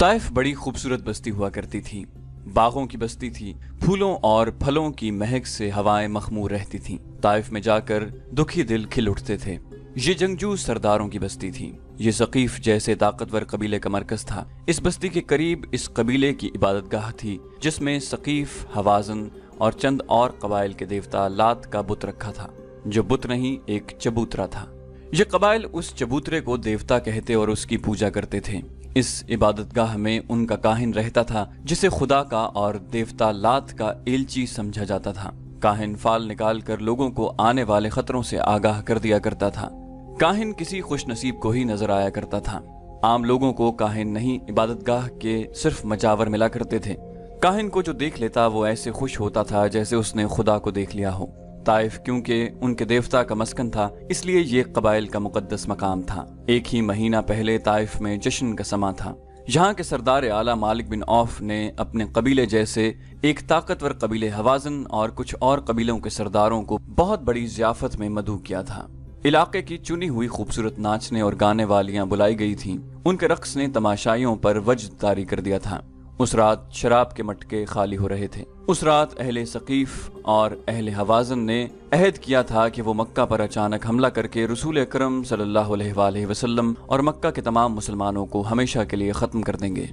Taif बड़ी खूबसूरत बस्ती हुआ करती थी। बागों की बस्ती थी, फूलों और फलों की महक से हवाएं मखमूर रहती थीं। ताइफ में जाकर दुखी दिल खिल उठते थे। ये जंगजू सरदारों की बस्ती थी। ये सकीफ जैसे ताकतवर कबीले का मरकज था। इस बस्ती के करीब इस कबीले की इबादतगाह थी, जिसमें सकीफ, हवाजन और चंद और कबाइल के देवता लात का बुत रखा था, जो बुत नहीं एक चबूतरा था। ये कबाइल उस चबूतरे को देवता कहते और उसकी पूजा करते थे। इस इबादतगाह में उनका काहिन रहता था, जिसे खुदा का और देवता लात का एलची समझा जाता था। काहिन फाल निकाल कर लोगों को आने वाले खतरों से आगाह कर दिया करता था। काहिन किसी खुश नसीब को ही नजर आया करता था। आम लोगों को काहिन नहीं, इबादतगाह के सिर्फ मजावर मिला करते थे। काहिन को जो देख लेता वो ऐसे खुश होता था जैसे उसने खुदा को देख लिया हो। ताइफ क्योंकि उनके देवता का मस्कन था, इसलिए ये कबाइल का मुकद्दस मकाम था। एक ही महीना पहले ताइफ में जश्न का समा था। यहाँ के सरदार आला मालिक बिन औफ ने अपने कबीले जैसे एक ताकतवर कबीले हवाजन और कुछ और कबीलों के सरदारों को बहुत बड़ी ज़ियाफत में मदऊ किया था। इलाके की चुनी हुई खूबसूरत नाचने और गाने वालियां बुलाई गई थीं। उनके रक्स ने तमाशाइयों पर वजद तारी कर दिया था। उस रात शराब के मटके खाली हो रहे थे। उस रात अहले सकीफ और अहले हवाजन ने अहद किया था कि वो मक्का पर अचानक हमला करके रसूल अकरम सल्लल्लाहु अलैहि वसल्लम और मक्का के तमाम मुसलमानों को हमेशा के लिए खत्म कर देंगे।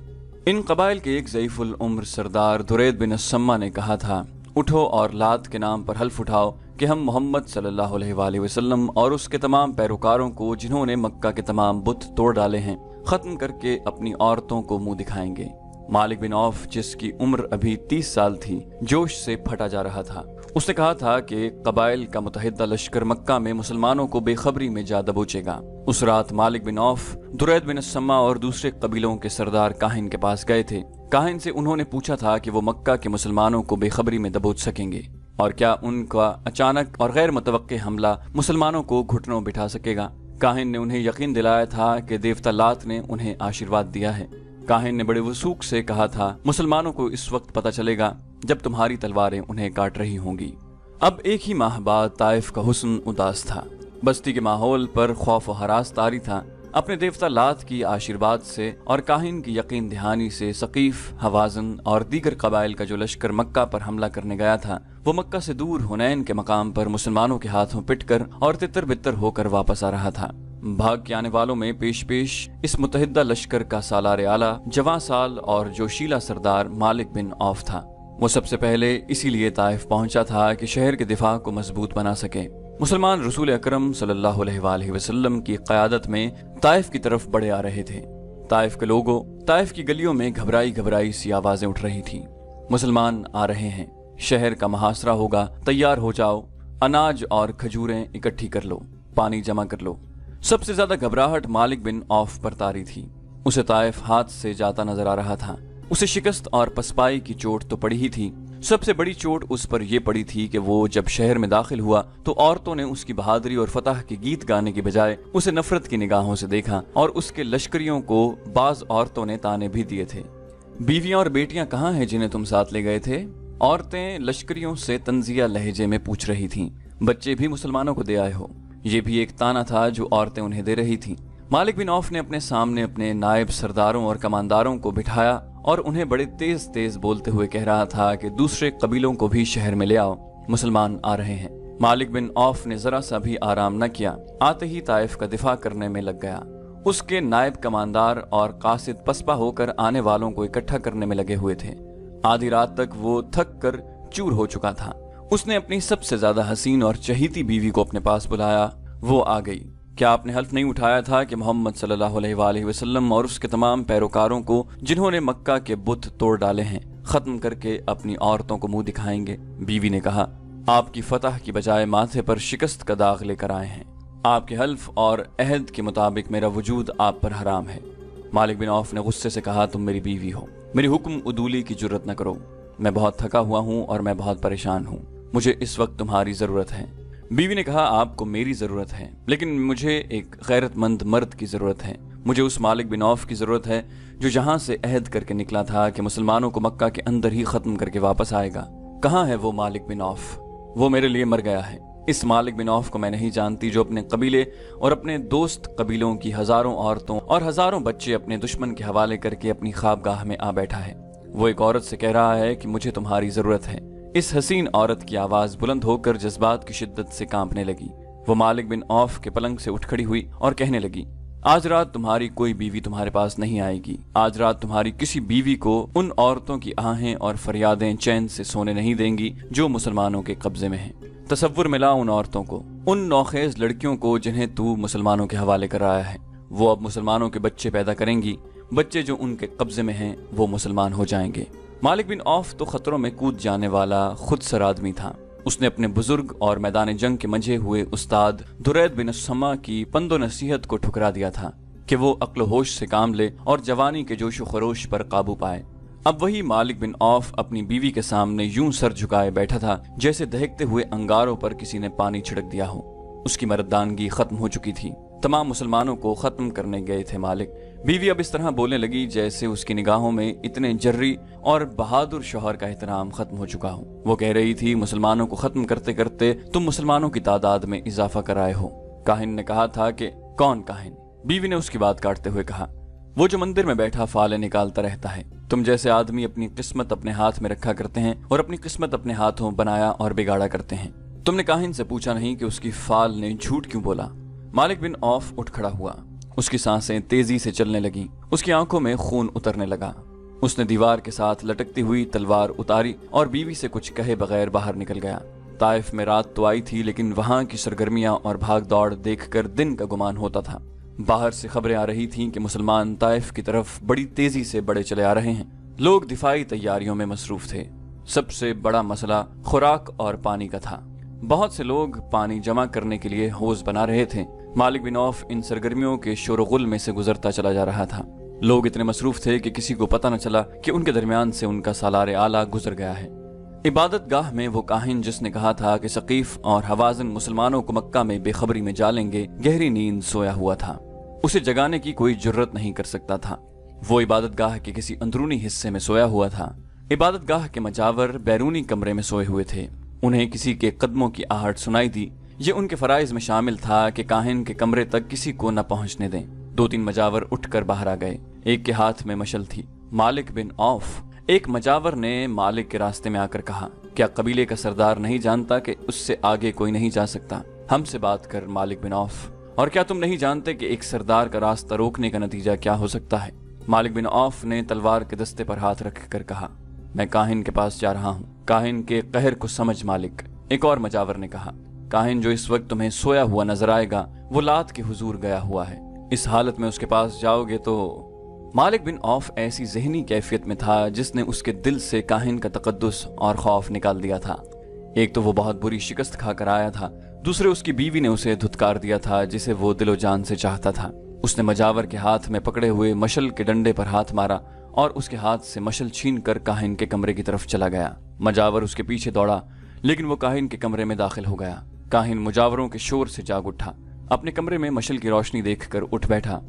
इन कबाइल के एक ज़ईफुल उम्र सरदार दुरैद बिन अस्सम्मा ने कहा था, उठो और लात के नाम पर हल्फ उठाओ कि हम मोहम्मद सल्लल्लाहु अलैहि वसल्लम और उसके तमाम पैरोकारों को, जिन्होंने मक्का के तमाम बुत तोड़ डाले हैं, खत्म करके अपनी औरतों को मुंह दिखाएंगे। मालिक बिन औफ, जिसकी उम्र अभी 30 साल थी, जोश से फटा जा रहा था। उसने कहा था कि कबाइल का मुतहिदा लश्कर मक्का में मुसलमानों को बेखबरी में जा दबोचेगा। उस रात मालिक बिन औफ, दुरैद बिन अस्सम्मा और दूसरे कबीलों के सरदार काहिन के पास गए थे। काहिन से उन्होंने पूछा था कि वो मक्का के मुसलमानों को बेखबरी में दबोच सकेंगे और क्या उनका अचानक और गैर मुतवक्के हमला मुसलमानों को घुटनों बिठा सकेगा। काहिन ने उन्हें यकीन दिलाया था कि देवता लात ने उन्हें आशीर्वाद दिया है। काहिन ने बड़े वसूख से कहा था, मुसलमानों को इस वक्त पता चलेगा जब तुम्हारी तलवारें उन्हें काट रही होंगी। अब एक ही माह बाद ताइफ का हुस्न उदास था। बस्ती के माहौल पर खौफ और हरास तारी था। अपने देवता लात की आशीर्वाद से और काहिन की यकीन दहानी से सकीफ, हवाजन और दीगर कबाइल का जो लश्कर मक्का पर हमला करने गया था, वो मक्का से दूर हुनैन के मकाम पर मुसलमानों के हाथों पिटकर और तितर बितर होकर वापस आ रहा था। भाग के आने वालों में पेश पेश इस मुतहिदा लश्कर का सालार आला, जवां साल और जोशीला सरदार मालिक बिन औफ था। वो सबसे पहले इसीलिए ताइफ पहुंचा था कि शहर के दिफा को मजबूत बना सके। मुसलमान रसूल अकरम सल्लल्लाहु अलैहि वसल्लम की क़यादत में ताइफ की तरफ बढ़े आ रहे थे। ताइफ के लोगों, ताइफ की गलियों में घबराई घबराई सी आवाजें उठ रही थीं। मुसलमान आ रहे हैं, शहर का मुहासरा होगा, तैयार हो जाओ, अनाज और खजूरें इकट्ठी कर लो, पानी जमा कर लो। सबसे ज्यादा घबराहट मालिक बिन औफ पर तारी थी। उसे ताइफ हाथ से जाता नजर आ रहा था। उसे शिकस्त और पसपाई की चोट तो पड़ी ही थी। सबसे बड़ी चोट उस पर यह पड़ी थी कि वो जब शहर में दाखिल हुआ तो औरतों ने उसकी बहादुरी और फतह के गीत गाने की बजाय उसे नफरत की निगाहों से देखा और उसके लश्करियों को बाज औरतों ने ताने भी दिए थे। बीवियां और बेटियां कहाँ हैं जिन्हें तुम साथ ले गए थे? औरतें लश्करियों से तंजिया लहजे में पूछ रही थीं। बच्चे भी मुसलमानों को दे आए हो? ये भी एक ताना था जो औरतें उन्हें दे रही थीं। मालिक बिन औफ ने अपने सामने अपने नायब सरदारों और कमांडारों को बिठाया और उन्हें बड़े तेज तेज बोलते हुए कह रहा था कि दूसरे कबीलों को भी शहर में ले आओ, मुसलमान आ रहे हैं। मालिक बिन औफ ने जरा सा भी आराम न किया। आते ही ताइफ का दिफा करने में लग गया। उसके नायब कमांडार और कासिद पसपा होकर आने वालों को इकट्ठा करने में लगे हुए थे। आधी रात तक वो थक कर चूर हो चुका था। उसने अपनी सबसे ज्यादा हसीन और चहीती बीवी को अपने पास बुलाया। वो आ गई। क्या आपने हल्फ नहीं उठाया था कि मोहम्मद सल्लल्लाहु अलैहि वसल्लम और उसके तमाम पैरोकारों को, जिन्होंने मक्का के बुत तोड़ डाले हैं, खत्म करके अपनी औरतों को मुंह दिखाएंगे? बीवी ने कहा, आपकी फतह की बजाय माथे पर शिकस्त का दाग लेकर आए हैं। आपके हल्फ और अहद के मुताबिक मेरा वजूद आप पर हराम है। मालिक बिन औफ ने गुस्से से कहा, तुम मेरी बीवी हो, मेरी हुक्म उदूली की जुर्रत न करो। मैं बहुत थका हुआ हूँ और मैं बहुत परेशान हूँ। मुझे इस वक्त तुम्हारी जरूरत है। बीवी ने कहा, आपको मेरी जरूरत है, लेकिन मुझे एक गैरतमंद मर्द की जरूरत है। मुझे उस मालिक बिन औफ की जरूरत है जो जहां से अहद करके निकला था कि मुसलमानों को मक्का के अंदर ही खत्म करके वापस आएगा। कहाँ है वो मालिक बिन औफ? वो मेरे लिए मर गया है। इस मालिक बिन औफ को मैं नहीं जानती जो अपने कबीले और अपने दोस्त कबीलों की हजारों औरतों और हजारों बच्चे अपने दुश्मन के हवाले करके अपनी ख्वाबगाह में आ बैठा है। वो एक औरत से कह रहा है कि मुझे तुम्हारी जरूरत है। इस हसीन औरत की आवाज बुलंद होकर जज्बात की शिद्दत से कांपने लगी। वो मालिक बिन औफ के पलंग से उठ खड़ी हुई और कहने लगी, आज रात तुम्हारी कोई बीवी तुम्हारे पास नहीं आएगी। आज रात तुम्हारी किसी बीवी को उन औरतों की आहें और फरियादें चैन से सोने नहीं देंगी जो मुसलमानों के कब्जे में हैं। तसव्वुर मिला उन औरतों को, उन नौखेज लड़कियों को जिन्हें तू मुसलमानों के हवाले कर रहा है। वो अब मुसलमानों के बच्चे पैदा करेंगी। बच्चे जो उनके कब्जे में हैं वो मुसलमान हो जाएंगे। मालिक बिन औफ तो खतरों में कूद जाने वाला खुदसर आदमी था। उसने अपने बुजुर्ग और मैदान जंग के मंझे हुए उस्ताद दुरैद बिन समा की पंदो नसीहत को ठुकरा दिया था कि वो अक्ल होश से काम ले और जवानी के जोशो खरोश पर काबू पाए। अब वही मालिक बिन औफ अपनी बीवी के सामने यूं सर झुकाए बैठा था जैसे दहकते हुए अंगारों पर किसी ने पानी छिड़क दिया हो। उसकी मर्दानगी खत्म हो चुकी थी। तमाम मुसलमानों को खत्म करने गए थे मालिक। बीवी अब इस तरह बोलने लगी जैसे उसकी निगाहों में इतने जर्री और बहादुर शौहर का एहतराम खत्म हो चुका हो। वो कह रही थी, मुसलमानों को खत्म करते करते तुम मुसलमानों की तादाद में इजाफा कर आए हो। काहिन ने कहा था कि कौन काहिन? बीवी ने उसकी बात काटते हुए कहा, वो जो मंदिर में बैठा फाले निकालता रहता है। तुम जैसे आदमी अपनी किस्मत अपने हाथ में रखा करते हैं और अपनी किस्मत अपने हाथों बनाया और बिगाड़ा करते हैं। तुमने काहिन से पूछा नहीं कि उसकी फाल ने झूठ क्यों बोला? मालिक बिन औफ उठ खड़ा हुआ। उसकी सांसें तेजी से चलने लगी। उसकी आंखों में खून उतरने लगा। उसने दीवार के साथ लटकती हुई तलवार उतारी और बीवी से कुछ कहे बगैर बाहर निकल गया। ताइफ में रात तो आई थी लेकिन वहां की सरगर्मियां और भाग दौड़ देखकर दिन का गुमान होता था। बाहर से खबरें आ रही थीं कि मुसलमान ताइफ की तरफ बड़ी तेजी से बढ़े चले आ रहे हैं। लोग दिफाई तैयारियों में मसरूफ थे। सबसे बड़ा मसला खुराक और पानी का था। बहुत से लोग पानी जमा करने के लिए हौज बना रहे थे। मालिक बिन औफ इन सरगर्मियों के शोरगुल में से गुजरता चला जा रहा था। लोग इतने मसरूफ थे कि किसी को पता न चला कि उनके दरमियान से उनका सालार आला गुजर गया है। इबादत गाह में वो काहिन जिसने कहा था कि सकीफ और हवाजन मुसलमानों को मक्का में बेखबरी में जालेंगे, गहरी नींद सोया हुआ था। उसे जगाने की कोई जुर्रत नहीं कर सकता था। वो इबादत गाह के किसी अंदरूनी हिस्से में सोया हुआ था। इबादत गाह के मजावर बैरूनी कमरे में सोए हुए थे। उन्हें किसी के कदमों की आहट सुनाई दी। ये उनके फराइज में शामिल था कि काहिन के कमरे तक किसी को न पहुंचने दें। 2-3 मजावर उठकर बाहर आ गए। एक के हाथ में मशल थी। मालिक बिन औफ। एक मजावर ने मालिक के रास्ते में आकर कहा, क्या कबीले का सरदार नहीं जानता कि उससे आगे कोई नहीं जा सकता? हमसे बात कर मालिक बिन औफ। और क्या तुम नहीं जानते कि एक सरदार का रास्ता रोकने का नतीजा क्या हो सकता है? मालिक बिन औफ ने तलवार के दस्ते पर हाथ रख कर कहा, मैं काहिन के पास जा रहा हूँ। काहिन के कहर को समझ मालिक। एक और मजावर ने कहा, काहिन जो इस वक्त तुम्हें सोया हुआ नजर आएगा वो लात के हुजूर गया हुआ है। इस हालत में उसके पास जाओगे तो। मालिक बिन औफ ऐसी ज़हनी कैफियत में था जिसने उसके दिल से काहिन का तकद्दुस और खौफ निकाल दिया था। एक तो वो बहुत बुरी शिकस्त खाकर आया था, दूसरे उसकी बीवी ने उसे धुतकार दिया था जिसे वो दिलो जान से चाहता था। उसने मजावर के हाथ में पकड़े हुए मशल के डंडे पर हाथ मारा और उसके हाथ से मशल छीन कर काहिन के कमरे की तरफ चला गया। मजावर उसके पीछे दौड़ा लेकिन वो काहिन के कमरे में दाखिल हो गया। काहिन मुजावरों के शोर से जाग उठा। अपने कमरे में मशल की रोशनी देखकर उठ बैठा।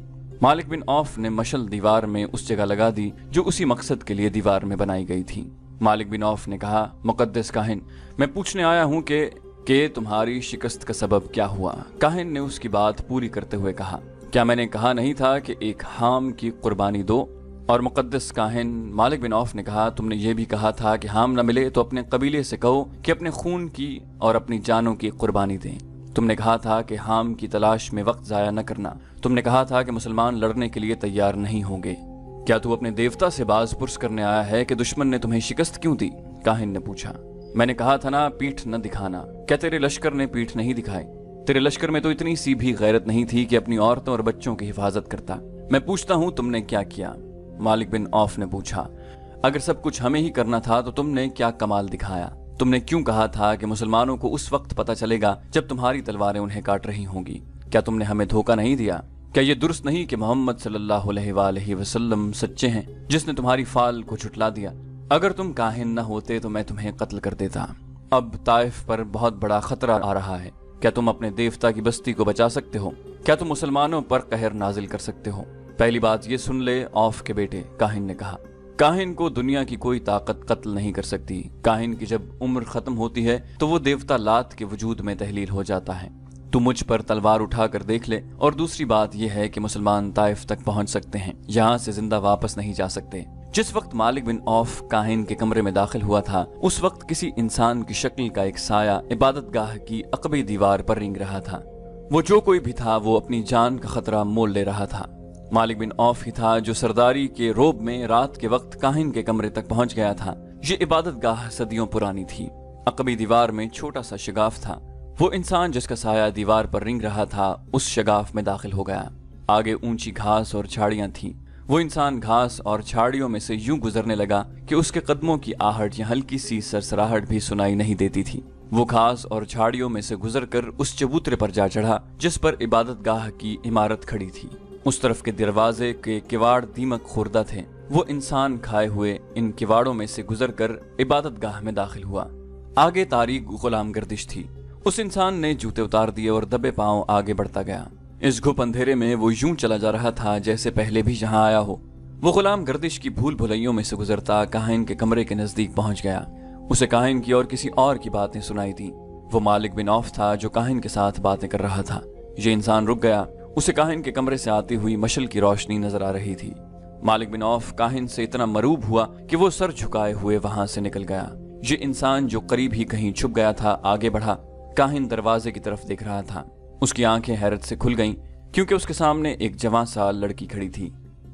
मालिक बिन औफ ने मशल दीवार में उस जगह लगा दी जो उसी मकसद के लिए दीवार में बनाई गई थी। मालिक बिन औफ ने कहा, मुकद्दस काहिन, मैं पूछने आया हूँ कि तुम्हारी शिकस्त का सबब क्या हुआ? काहिन ने उसकी बात पूरी करते हुए कहा, क्या मैंने कहा नहीं था कि एक हाम की कुर्बानी दो? और मुकद्दस काहिन, मालिक बिन औफ ने कहा, तुमने ये भी कहा था कि हाम न मिले तो अपने कबीले से कहो कि अपने खून की और अपनी जानों की कुर्बानी दें। तुमने कहा था कि हाम की तलाश में वक्त जाया न करना। तुमने कहा था कि मुसलमान लड़ने के लिए तैयार नहीं होंगे। क्या तू अपने देवता से बाज पुरस करने आया है कि दुश्मन ने तुम्हें शिकस्त क्यों दी? काहिन ने पूछा। मैंने कहा था ना, पीठ न दिखाना। क्या तेरे लश्कर ने पीठ नहीं दिखाई? तेरे लश्कर में तो इतनी सी भी गैरत नहीं थी कि अपनी औरतों और बच्चों की हिफाजत करता। मैं पूछता हूँ, तुमने क्या किया? मालिक बिन औफ ने पूछा, अगर सब कुछ हमें ही करना था तो तुमने क्या कमाल दिखाया? तुमने क्यों कहा था कि मुसलमानों को उस वक्त पता चलेगा जब तुम्हारी तलवारें उन्हें काट रही होंगी? क्या तुमने हमें धोखा नहीं दिया? क्या ये दुरुस्त नहीं कि मोहम्मद सल्लल्लाहु अलैहि वसल्लम सच्चे हैं जिसने तुम्हारी फाल को झुटला दिया? अगर तुम काहिन न होते तो मैं तुम्हें कत्ल कर देता। अब ताइफ पर बहुत बड़ा खतरा आ रहा है। क्या तुम अपने देवता की बस्ती को बचा सकते हो? क्या तुम मुसलमानों पर कहर नाजिल कर सकते हो? पहली बात ये सुन ले औफ के बेटे, काहिन ने कहा। काहिन को दुनिया की कोई ताकत कत्ल नहीं कर सकती। काहिन की जब उम्र खत्म होती है तो वो देवता लात के वजूद में तहलील हो जाता है। तू मुझ पर तलवार उठा कर देख ले। और दूसरी बात यह है कि मुसलमान ताइफ तक पहुंच सकते हैं, यहाँ से जिंदा वापस नहीं जा सकते। जिस वक्त मालिक बिन औफ काहिन के कमरे में दाखिल हुआ था, उस वक्त किसी इंसान की शक्ल का एक साया इबादतगाह की अकबी दीवार पर रेंग रहा था। वो जो कोई भी था वो अपनी जान का खतरा मोल ले रहा था। मालिक बिन औफ ही था जो सरदारी के रोब में रात के वक्त काहिन के कमरे तक पहुंच गया था। ये इबादतगाह सदियों पुरानी थी। अकबी दीवार में छोटा सा शगाफ था। वो इंसान जिसका साया दीवार पर रिंग रहा था उस शगाफ में दाखिल हो गया। आगे ऊंची घास और झाड़ियां थीं। वो इंसान घास और झाड़ियों में से यूं गुजरने लगा कि उसके कदमों की आहट या हल्की सी सरसराहट भी सुनाई नहीं देती थी। वो घास और झाड़ियों में से गुजरकर उस चबूतरे पर जा चढ़ा जिस पर इबादतगाह की इमारत खड़ी थी। उस तरफ के दरवाजे के किवाड़ दीमक खुर्दा थे। वो इंसान खाए हुए इन किवाड़ों में से गुजरकर इबादतगाह में दाखिल हुआ। आगे तारीक गुलाम गर्दिश थी। उस इंसान ने जूते उतार दिए और दबे पांव आगे बढ़ता गया। इस घुप अंधेरे में वो यूं चला जा रहा था जैसे पहले भी यहाँ आया हो। वो गुलाम गर्दिश की भूल भुलैयों में से गुजरता काहिन के कमरे के नजदीक पहुंच गया। उसे काहिन की और किसी और की बातें सुनाई दी। वो मालिक बिन औफ था जो काहिन के साथ बातें कर रहा था। ये इंसान रुक गया। उसे काहिन के कमरे से आती हुई मशल की रोशनी नजर आ रही थी। मालिक बिन औफ काहिन से इतना मरूब हुआ कि वो सर झुकाए हुए वहां से निकल गया। ये इंसान जो करीब ही कहीं छुप गया था आगे बढ़ा। काहिन दरवाजे की तरफ देख रहा था। उसकी आंखें हैरत से खुल गईं क्योंकि उसके सामने एक जवां सा लड़की खड़ी थी।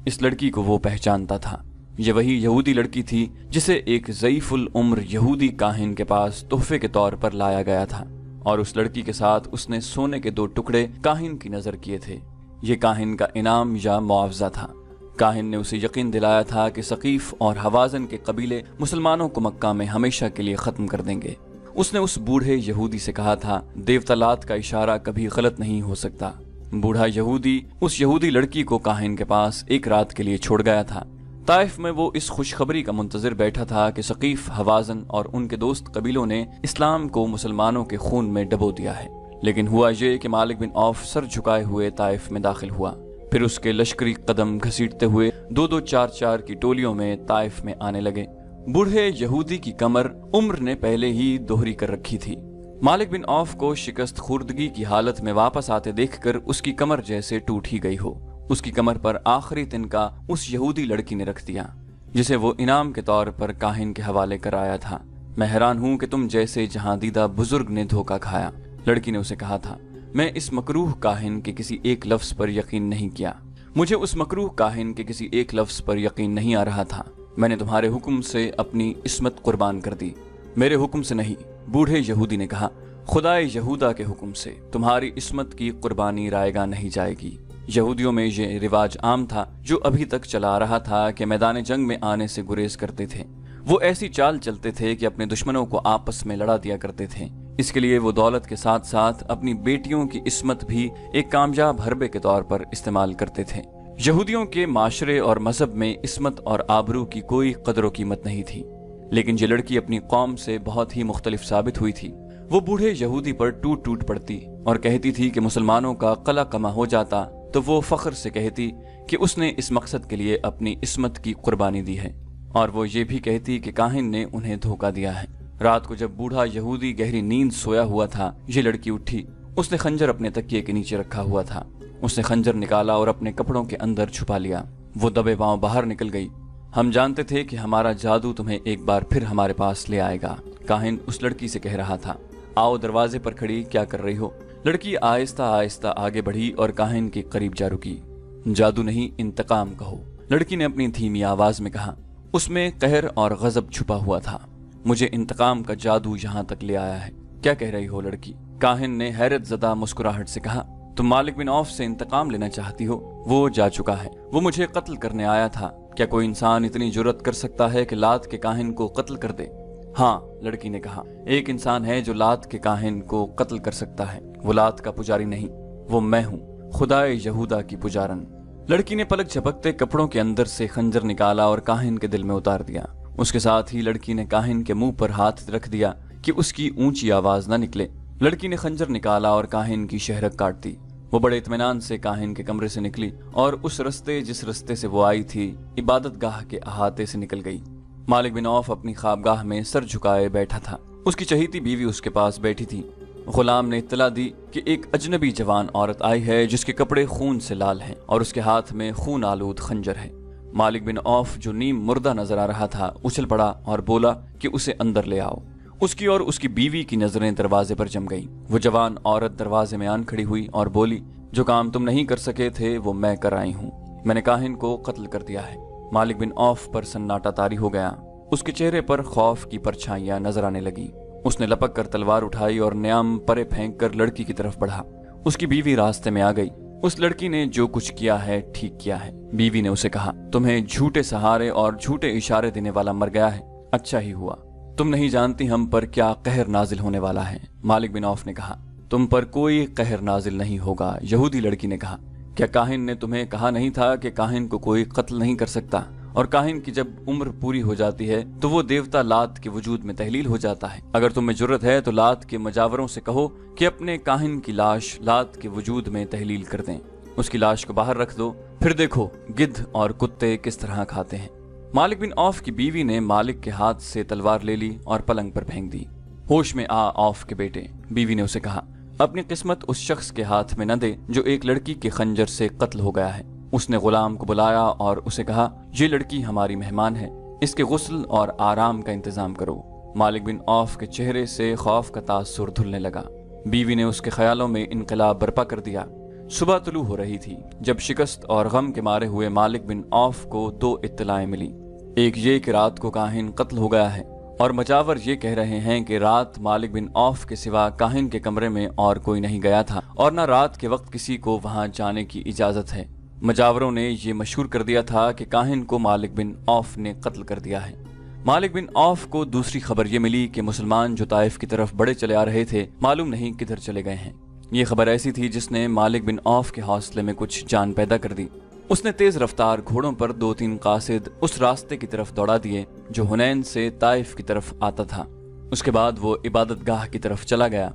इस लड़की को वो पहचानता था। ये वही यहूदी लड़की थी जिसे एक ज़ईफुल उम्र यहूदी काहिन के पास तोहफे के तौर पर लाया गया था, और उस लड़की के साथ उसने सोने के 2 टुकड़े काहिन की नजर किए थे। ये काहिन का इनाम या मुआवजा था। काहिन ने उसे यकीन दिलाया था कि सकीफ और हवाजन के कबीले मुसलमानों को मक्का में हमेशा के लिए खत्म कर देंगे। उसने उस बूढ़े यहूदी से कहा था, देवतलात का इशारा कभी गलत नहीं हो सकता। बूढ़ा यहूदी उस यहूदी लड़की को काहिन के पास एक रात के लिए छोड़ गया था। ताइफ में वो इस खुशखबरी का मुंतजर बैठा था कि सकीफ, हवाजन और उनके दोस्त कबीलों ने इस्लाम को मुसलमानों के खून में डबो दिया है। लेकिन हुआ ये कि मालिक बिन औफ सर झुकाए हुए ताइफ में दाखिल हुआ। फिर उसके लश्करी कदम घसीटते हुए 2-2, 4-4 की टोलियों में ताइफ में आने लगे। बूढ़े यहूदी की कमर उम्र ने पहले ही दोहरी कर रखी थी। मालिक बिन औफ को शिकस्त खुर्दगी की हालत में वापस आते देखकर उसकी कमर जैसे टूट ही गई हो। उसकी कमर पर आखिरी तिनका उस यहूदी लड़की ने रख दिया जिसे वो इनाम के तौर पर काहिन के हवाले कराया था। मैं हैरान हूं कि तुम जैसे जहां दीदा बुजुर्ग ने धोखा खाया, लड़की ने उसे कहा था। मैं इस मकरूह काहिन के किसी एक लफ्ज पर यकीन नहीं किया। मुझे उस मकरूह काहिन के किसी एक लफ्ज पर यकीन नहीं आ रहा था। मैंने तुम्हारे हुक्म से अपनी इस्मत कुर्बान कर दी। मेरे हुक्म से नहीं, बूढ़े यहूदी ने कहा। खुदाए यहूदा के हुक्म से तुम्हारी इस्मत की कुर्बानी रायगा नहीं जाएगी। यहूदियों में ये रिवाज आम था जो अभी तक चला रहा था कि मैदान जंग में आने से गुरेज करते थे। वो ऐसी चाल चलते थे कि अपने दुश्मनों को आपस में लड़ा दिया करते थे। इसके लिए वो दौलत के साथ साथ अपनी बेटियों की इस्मत भी एक कामयाब हरबे के तौर पर इस्तेमाल करते थे। यहूदियों के माशरे और मजहब में इस्मत और आबरू की कोई कदर कीमत नहीं थी। लेकिन ये लड़की अपनी कौम से बहुत ही मुख्तलिफ साबित हुई थी। वो बूढ़े यहूदी पर टूट टूट पड़ती और कहती थी कि मुसलमानों का कला कमा हो जाता तो वो फख्र से कहती कि उसने इस मकसद के लिए अपनी इस्मत की कुर्बानी दी है। और वो ये भी कहती कि काहिन ने उन्हें धोखा दिया है। रात को जब बूढ़ा यहूदी गहरी नींद सोया हुआ था, ये लड़की उठी। उसने खंजर अपने तकिए के नीचे रखा हुआ था। उसने खंजर निकाला और अपने कपड़ों के अंदर छुपा लिया। वो दबे पांव बाहर निकल गई। हम जानते थे कि हमारा जादू तुम्हें एक बार फिर हमारे पास ले आएगा, काहिन उस लड़की से कह रहा था। आओ, दरवाजे पर खड़ी क्या कर रही हो? लड़की आहिस्ता आहिस्ता आगे बढ़ी और काहिन के करीब जा रुकी। जादू नहीं, इंतकाम कहो, लड़की ने अपनी धीमी आवाज में कहा। उसमें कहर और गजब छुपा हुआ था। मुझे इंतकाम का जादू यहाँ तक ले आया है। क्या कह रही हो लड़की? काहिन ने हैरत ज़दा मुस्कुराहट से कहा। तुम मालिक बिन औफ से इंतकाम लेना चाहती हो? वो जा चुका है। वो मुझे कत्ल करने आया था। क्या कोई इंसान इतनी जुर्रत कर सकता है कि लात के काहिन को कत्ल कर दे? हाँ, लड़की ने कहा। एक इंसान है जो लात के काहिन को कत्ल कर सकता है। वो लात का पुजारी नहीं, वो मैं हूँ, खुदाए यहूदा की पुजारन। लड़की ने पलक झपकते कपड़ों के अंदर से खंजर निकाला और काहिन के दिल में उतार दिया। उसके साथ ही लड़की ने काहिन के मुंह पर हाथ रख दिया कि उसकी ऊंची आवाज न निकले। लड़की ने खंजर निकाला और काहिन की शहरक काट दी। वो बड़े इत्मीनान से काहिन के कमरे से निकली और उस रस्ते जिस रस्ते से वो आई थी इबादत गाह के अहाते से निकल गई। मालिक बिन औफ अपनी ख्वाबगाह में सर झुकाए बैठा था। उसकी चहीती बीवी उसके पास बैठी थी। गुलाम ने इत्तला दी कि एक अजनबी जवान औरत आई है जिसके कपड़े खून से लाल हैं और उसके हाथ में खून आलूद खंजर है। मालिक बिन औफ जो नीम मुर्दा नजर आ रहा था उछल पड़ा और बोला कि उसे अंदर ले आओ। उसकी और उसकी बीवी की नजरें दरवाजे पर जम गईं। वो जवान औरत दरवाजे में आन खड़ी हुई और बोली, जो काम तुम नहीं कर सके थे वो मैं कर आई हूँ। मैंने काहिन को कत्ल कर दिया है। मालिक बिन औफ पर सन्नाटा तारी हो गया। उसके चेहरे पर खौफ की परछाइयां नजर आने लगी। उसने लपक कर तलवार उठाई और न्याम परे फेंक कर लड़की की तरफ बढ़ा। उसकी बीवी रास्ते में आ गई। उस लड़की ने जो कुछ किया है ठीक किया है। बीवी ने उसे कहा, तुम्हें झूठे सहारे और झूठे इशारे देने वाला मर गया है, अच्छा ही हुआ। तुम नहीं जानती हम पर क्या कहर नाजिल होने वाला है। मालिक बिन औफ ने कहा, तुम पर कोई कहर नाजिल नहीं होगा। यहूदी लड़की ने कहा, क्या काहिन ने तुम्हें कहा नहीं था कि काहिन को कोई कत्ल नहीं कर सकता, और काहिन की जब उम्र पूरी हो जाती है तो वो देवता लात के वजूद में तहलील हो जाता है। अगर तुम्हें जुर्रत है तो लात के मजावरों से कहो कि अपने काहिन की लाश लात के वजूद में तहलील कर दें। उसकी लाश को बाहर रख दो, फिर देखो गिद्ध और कुत्ते किस तरह खाते हैं। मालिक बिन औफ की बीवी ने मालिक के हाथ से तलवार ले ली और पलंग पर फेंक दी। होश में आ औफ के बेटे, बीवी ने उसे कहा, अपनी किस्मत उस शख्स के हाथ में न दे जो एक लड़की के खंजर से कत्ल हो गया है। उसने गुलाम को बुलाया और उसे कहा, ये लड़की हमारी मेहमान है, इसके गुस्ल और आराम का इंतजाम करो। मालिक बिन औफ के चेहरे से खौफ का तासुर धुलने लगा। बीवी ने उसके ख्यालों में इनकलाब बर्पा कर दिया। सुबह तुलू हो रही थी जब शिकस्त और गम के मारे हुए मालिक बिन औफ को दो इत्तलाएं मिली। एक ये कि रात को काहिन कत्ल हो गया है, और मजावर ये कह रहे हैं कि रात मालिक बिन औफ के सिवा काहिन के कमरे में और कोई नहीं गया था और न रात के वक्त किसी को वहां जाने की इजाजत है। मजावरों ने ये मशहूर कर दिया था कि काहिन को मालिक बिन औफ ने कत्ल कर दिया है। मालिक बिन औफ को दूसरी खबर ये मिली कि मुसलमान जो ताइफ की तरफ बढ़े चले आ रहे थे मालूम नहीं किधर चले गए हैं। ये खबर ऐसी थी जिसने मालिक बिन औफ के हौसले में कुछ जान पैदा कर दी। उसने तेज रफ्तार घोड़ों पर 2-3 कासिद उस रास्ते की तरफ दौड़ा दिए जो हुनैन से ताइफ की तरफ आता था। उसके बाद वो इबादत गाह की तरफ चला गया।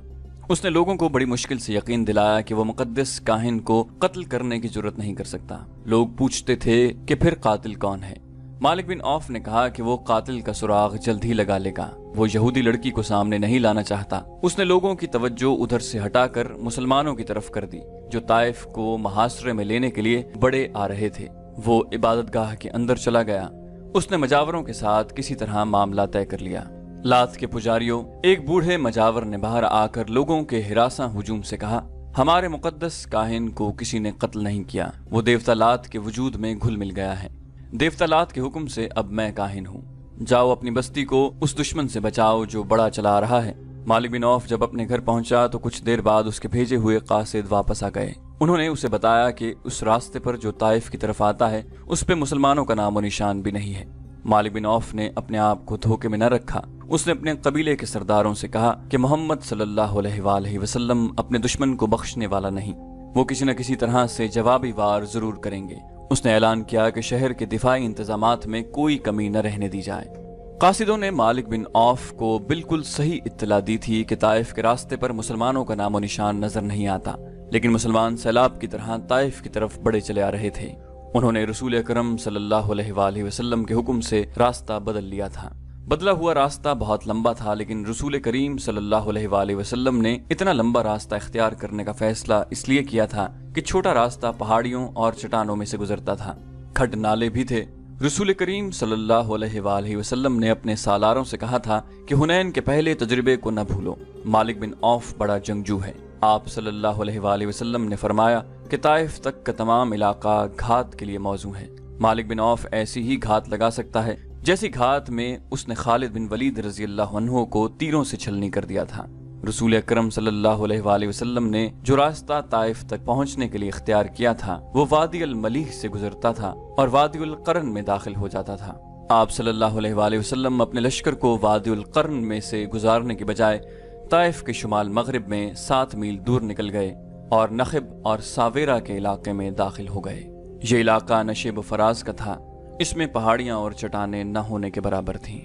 उसने लोगों को बड़ी मुश्किल से यकीन दिलाया कि वो मुकद्दस काहिन को कत्ल करने की जरूरत नहीं कर सकता। लोग पूछते थे कि फिर कातिल कौन है। मालिक बिन औफ ने कहा कि वो कातिल का सुराग जल्द ही लगा लेगा। वो यहूदी लड़की को सामने नहीं लाना चाहता। उसने लोगों की तवज्जो उधर से हटाकर मुसलमानों की तरफ कर दी जो ताइफ को मुहासरे में लेने के लिए बड़े आ रहे थे। वो इबादत गाह के अंदर चला गया। उसने मजावरों के साथ किसी तरह मामला तय कर लिया। लात के पुजारियों, एक बूढ़े मजावर ने बाहर आकर लोगों के हिरासा हुजूम से कहा, हमारे मुकद्दस काहिन को किसी ने कत्ल नहीं किया। वो देवता लात के वजूद में घुल मिल गया है। देवता लात के हुक्म से अब मैं काहिन हूँ। जाओ अपनी बस्ती को उस दुश्मन से बचाओ जो बड़ा चला आ रहा है। मालिक बिन औफ जब अपने घर पहुंचा तो कुछ देर बाद उसके भेजे हुए कासिद वापस आ गए। उन्होंने उसे बताया कि उस रास्ते पर जो ताइफ की तरफ आता है उस पे मुसलमानों का नामो निशान भी नहीं है। मालिक बिन औफ ने अपने आप को धोखे में न रखा। उसने अपने कबीले के सरदारों से कहा कि मोहम्मद सल्लल्लाहु अलैहि वसल्लम अपने दुश्मन को बख्शने वाला नहीं, वो किसी न किसी तरह से जवाबी वार जरूर करेंगे। उसने ऐलान किया कि शहर के दिफाई इंतजामात में कोई कमी न रहने दी जाए। कासिदों ने मालिक बिन औफ को बिल्कुल सही इत्तला दी थी कि ताइफ के रास्ते पर मुसलमानों का नामो निशान नजर नहीं आता, लेकिन मुसलमान सैलाब की तरह ताइफ की तरफ बढ़े चले आ रहे थे। उन्होंने रसूल अकरम सल्लल्लाहु अलैहि वसल्लम के हुक्म से रास्ता बदल लिया था। बदला हुआ रास्ता बहुत लंबा था, लेकिन रसूल करीम सल्लल्लाहु अलैहि वसल्लम ने इतना लंबा रास्ता इख्तियार करने का फैसला इसलिए किया था कि छोटा रास्ता पहाड़ियों और चट्टानों में से गुजरता था। खड्ड नाले भी थे। रसूल करीम सल्लल्लाहु अलैहि वसल्लम ने अपने सालारों से कहा था कि हुनैन के पहले तजुर्बे को न भूलो। मालिक बिन औफ बड़ा जंगजू है। आप सल्लल्लाहु अलैहि वसल्लम ने फरमाया कि ताइफ तक का तमाम इलाका घात के लिए मौजू है। मालिक बिन औफ ऐसी ही घात लगा सकता है जैसी घात में उसने खालिद बिन वलीद रजी अल्लाह अन्हु को तीरों से छलनी कर दिया था। रसूल अकरम सल्लल्लाहु अलैहि वसल्लम ने जो रास्ता ताइफ तक पहुंचने के लिए इख्तियार किया था वो वादी अल मलीह से गुजरता था और वादी उल करन में दाखिल हो जाता था। आप सल्लल्लाहु अलैहि वसल्लम अपने लश्कर को वादी उल करन में से गुजारने के बजाय ताइफ के शुमाल मगरिब में 7 मील दूर निकल गए और नखब और सावेरा के इलाके में दाखिल हो गए। ये इलाका नशेब फराज का था। इसमें पहाड़ियां और चट्टानें न होने के बराबर थीं।